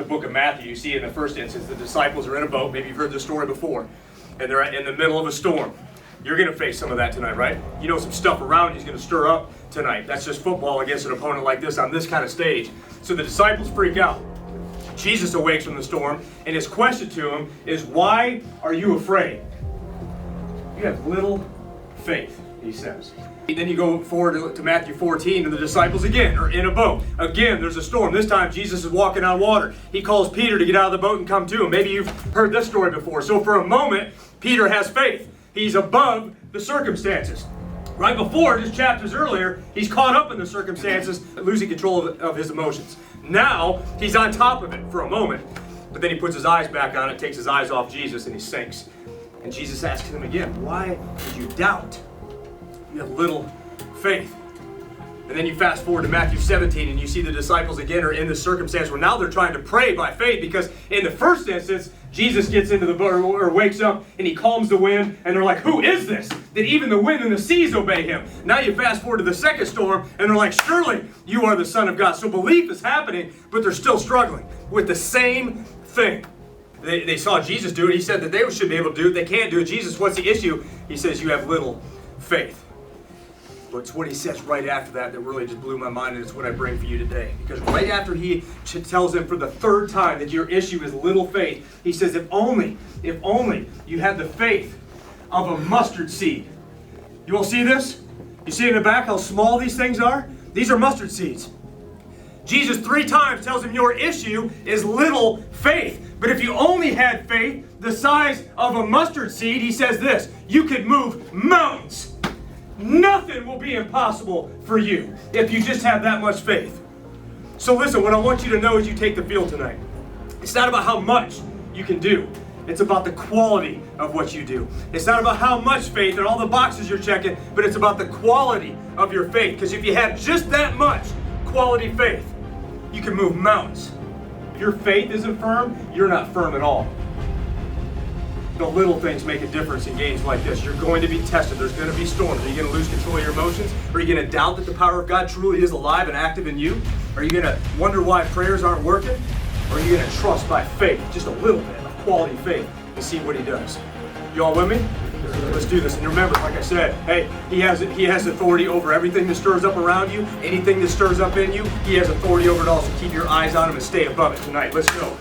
book of Matthew, you see in the first instance, the disciples are in a boat. Maybe you've heard this story before. And they're in the middle of a storm. You're going to face some of that tonight, right? You know some stuff around you is going to stir up tonight. That's just football against an opponent like this on this kind of stage. So the disciples freak out. Jesus awakes from the storm, and his question to him is, why are you afraid? You have little faith, he says. Then you go forward to Matthew 14, and the disciples again are in a boat. Again, there's a storm. This time, Jesus is walking on water. He calls Peter to get out of the boat and come to him. Maybe you've heard this story before. So for a moment, Peter has faith. He's above the circumstances. Right before, just chapters earlier, he's caught up in the circumstances, losing control of his emotions. Now, he's on top of it for a moment. But then he puts his eyes back on it, takes his eyes off Jesus, and he sinks. And Jesus asks him again, why did you doubt? You have little faith. And then you fast forward to Matthew 17, and you see the disciples again are in this circumstance where now they're trying to pray by faith, because in the first instance, Jesus gets into the boat or wakes up and he calms the wind, and they're like, who is this? That even the wind and the seas obey him. Now you fast forward to the second storm, and they're like, surely you are the Son of God. So belief is happening, but they're still struggling with the same thing. They saw Jesus do it. He said that they should be able to do it. They can't do it. Jesus, what's the issue? He says, you have little faith. But it's what he says right after that really just blew my mind, and it's what I bring for you today. Because right after he tells them for the third time that your issue is little faith, he says, if only you had the faith of a mustard seed. You all see this? You see in the back how small these things are? These are mustard seeds. Jesus 3 times tells him your issue is little faith. But if you only had faith the size of a mustard seed, he says this, you could move mountains. Nothing will be impossible for you if you just have that much faith. So listen, what I want you to know as you take the field tonight, it's not about how much you can do. It's about the quality of what you do. It's not about how much faith and all the boxes you're checking, but it's about the quality of your faith. Because if you have just that much quality faith, you can move mountains. If your faith isn't firm, you're not firm at all. The little things make a difference in games like this. You're going to be tested. There's going to be storms. Are you going to lose control of your emotions? Are you going to doubt that the power of God truly is alive and active in you? Are you going to wonder why prayers aren't working? Or are you going to trust by faith, just a little bit of quality faith, and see what he does? You all with me? Let's do this. And remember, like I said, hey, he has authority over everything that stirs up around you. Anything that stirs up in you, he has authority over it all. So keep your eyes on him and stay above it tonight. Let's go.